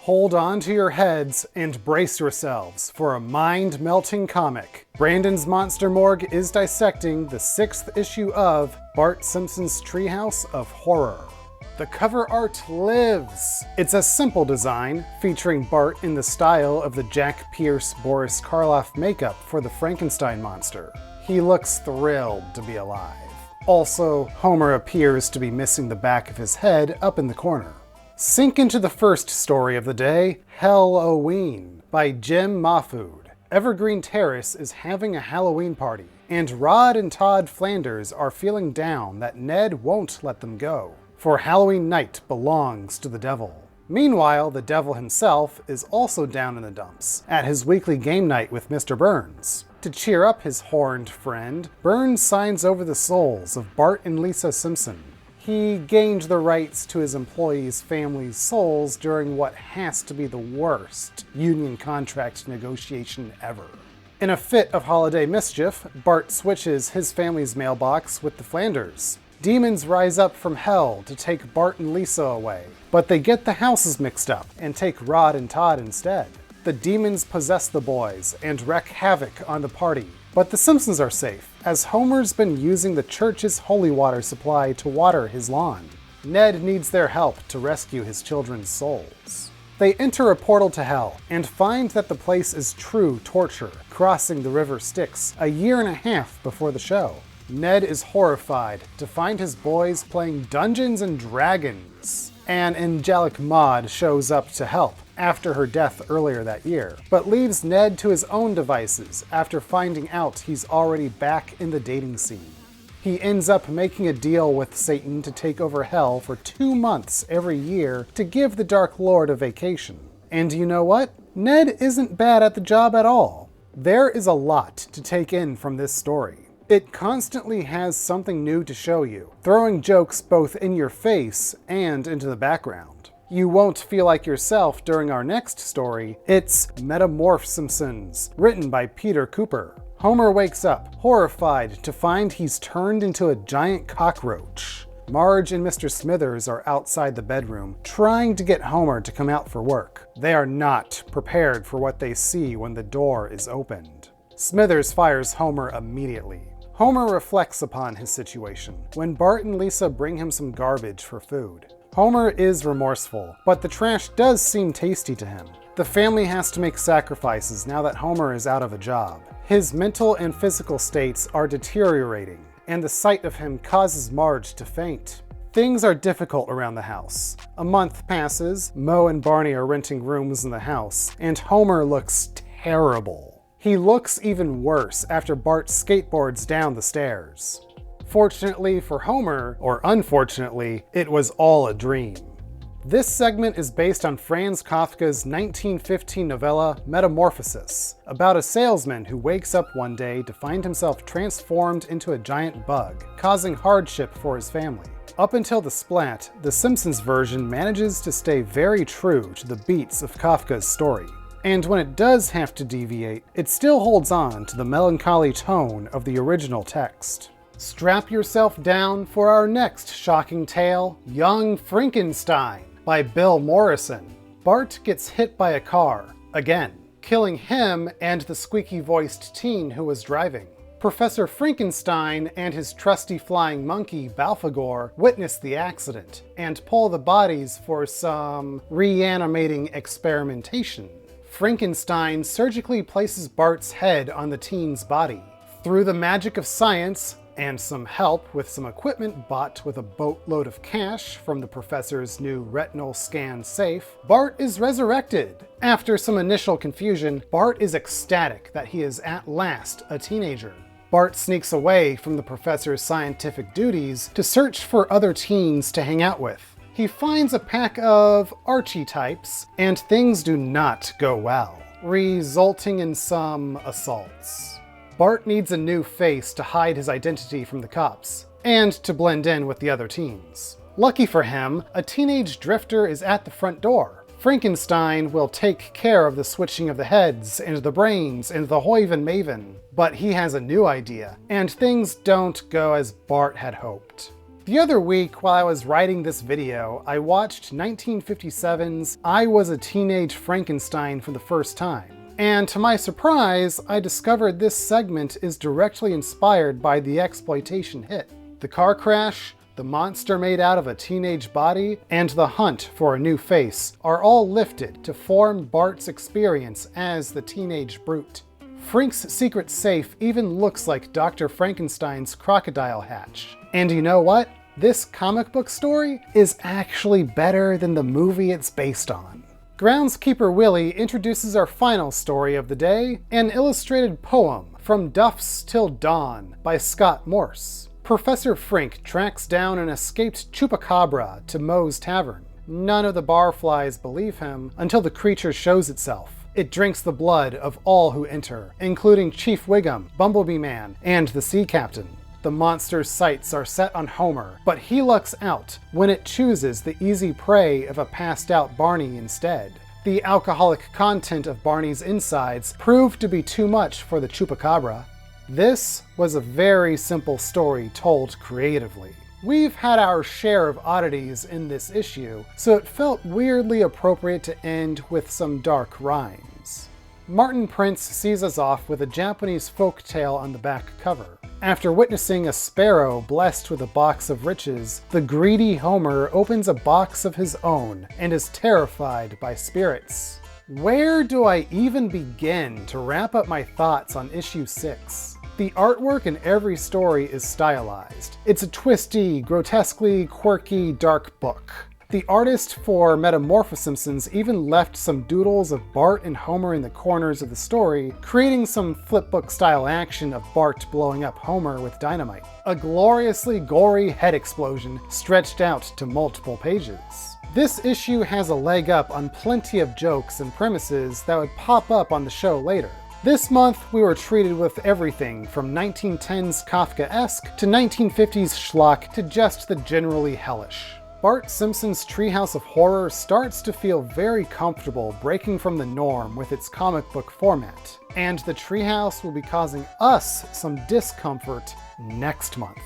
Hold on to your heads and brace yourselves for a mind-melting comic. Brandon's Monster Morgue is dissecting the 6th issue of Bart Simpson's Treehouse of Horror. The cover art lives! It's a simple design, featuring Bart in the style of the Jack Pierce Boris Karloff makeup for the Frankenstein monster. He looks thrilled to be alive. Also, Homer appears to be missing the back of his head up in the corner. Sink into the first story of the day, Helloween, by Jim Mahfood. Evergreen Terrace is having a Halloween party, and Rod and Todd Flanders are feeling down that Ned won't let them go, for Halloween night belongs to the devil. Meanwhile, the devil himself is also down in the dumps at his weekly game night with Mr. Burns. To cheer up his horned friend, Burns signs over the souls of Bart and Lisa Simpson. He gained the rights to his employees' family's souls during what has to be the worst union contract negotiation ever. In a fit of holiday mischief, Bart switches his family's mailbox with the Flanders. Demons rise up from hell to take Bart and Lisa away, but they get the houses mixed up and take Rod and Todd instead. The demons possess the boys and wreak havoc on the party, but the Simpsons are safe, as Homer's been using the church's holy water supply to water his lawn. Ned needs their help to rescue his children's souls. They enter a portal to hell and find that the place is true torture, crossing the river Styx a year and a half before the show. Ned is horrified to find his boys playing Dungeons and Dragons. An angelic Maud shows up to help after her death earlier that year, but leaves Ned to his own devices after finding out he's already back in the dating scene. He ends up making a deal with Satan to take over hell for 2 months every year to give the Dark Lord a vacation. And you know what? Ned isn't bad at the job at all. There is a lot to take in from this story. It constantly has something new to show you, throwing jokes both in your face and into the background. You won't feel like yourself during our next story. It's Metamorph Simpsons, written by Peter Cooper. Homer wakes up, horrified to find he's turned into a giant cockroach. Marge and Mr. Smithers are outside the bedroom, trying to get Homer to come out for work. They are not prepared for what they see when the door is opened. Smithers fires Homer immediately. Homer reflects upon his situation when Bart and Lisa bring him some garbage for food. Homer is remorseful, but the trash does seem tasty to him. The family has to make sacrifices now that Homer is out of a job. His mental and physical states are deteriorating, and the sight of him causes Marge to faint. Things are difficult around the house. A month passes, Moe and Barney are renting rooms in the house, and Homer looks terrible. He looks even worse after Bart skateboards down the stairs. Fortunately for Homer, or unfortunately, it was all a dream. This segment is based on Franz Kafka's 1915 novella Metamorphosis, about a salesman who wakes up one day to find himself transformed into a giant bug, causing hardship for his family. Up until the splat, the Simpsons version manages to stay very true to the beats of Kafka's story. And when it does have to deviate, it still holds on to the melancholy tone of the original text. Strap yourself down for our next shocking tale, Young Frankenstein, by Bill Morrison. Bart gets hit by a car, again, killing him and the squeaky-voiced teen who was driving. Professor Frankenstein and his trusty flying monkey, Balfagor, witness the accident and pull the bodies for some reanimating experimentation. Frankenstein surgically places Bart's head on the teen's body. Through the magic of science, and some help with some equipment bought with a boatload of cash from the professor's new retinal scan safe, Bart is resurrected. After some initial confusion, Bart is ecstatic that he is at last a teenager. Bart sneaks away from the professor's scientific duties to search for other teens to hang out with. He finds a pack of Archie types, and things do not go well, resulting in some assaults. Bart needs a new face to hide his identity from the cops, and to blend in with the other teens. Lucky for him, a teenage drifter is at the front door. Frankenstein will take care of the switching of the heads and the brains and the Hoiven Maven, but he has a new idea, and things don't go as Bart had hoped. The other week, while I was writing this video, I watched 1957's I Was a Teenage Frankenstein for the first time. And to my surprise, I discovered this segment is directly inspired by the exploitation hit. The car crash, the monster made out of a teenage body, and the hunt for a new face are all lifted to form Bart's experience as the teenage brute. Frink's secret safe even looks like Dr. Frankenstein's crocodile hatch. And you know what? This comic book story is actually better than the movie it's based on. Groundskeeper Willie introduces our final story of the day, an illustrated poem, From Duff's Till Dawn by Scott Morse. Professor Frink tracks down an escaped chupacabra to Moe's Tavern. None of the barflies believe him until the creature shows itself. It drinks the blood of all who enter, including Chief Wiggum, Bumblebee Man, and the Sea Captain. The monster's sights are set on Homer, but he lucks out when it chooses the easy prey of a passed-out Barney instead. The alcoholic content of Barney's insides proved to be too much for the chupacabra. This was a very simple story told creatively. We've had our share of oddities in this issue, so it felt weirdly appropriate to end with some dark rhymes. Martin Prince sees us off with a Japanese folktale on the back cover. After witnessing a sparrow blessed with a box of riches, the greedy Homer opens a box of his own and is terrified by spirits. Where do I even begin to wrap up my thoughts on issue 6? The artwork in every story is stylized. It's a twisty, grotesquely quirky, dark book. The artist for Metamorph Simpsons even left some doodles of Bart and Homer in the corners of the story, creating some flipbook-style action of Bart blowing up Homer with dynamite. A gloriously gory head explosion stretched out to multiple pages. This issue has a leg up on plenty of jokes and premises that would pop up on the show later. This month, we were treated with everything from 1910s Kafka-esque to 1950s schlock to just the generally hellish. Bart Simpson's Treehouse of Horror starts to feel very comfortable breaking from the norm with its comic book format, and the Treehouse will be causing us some discomfort next month.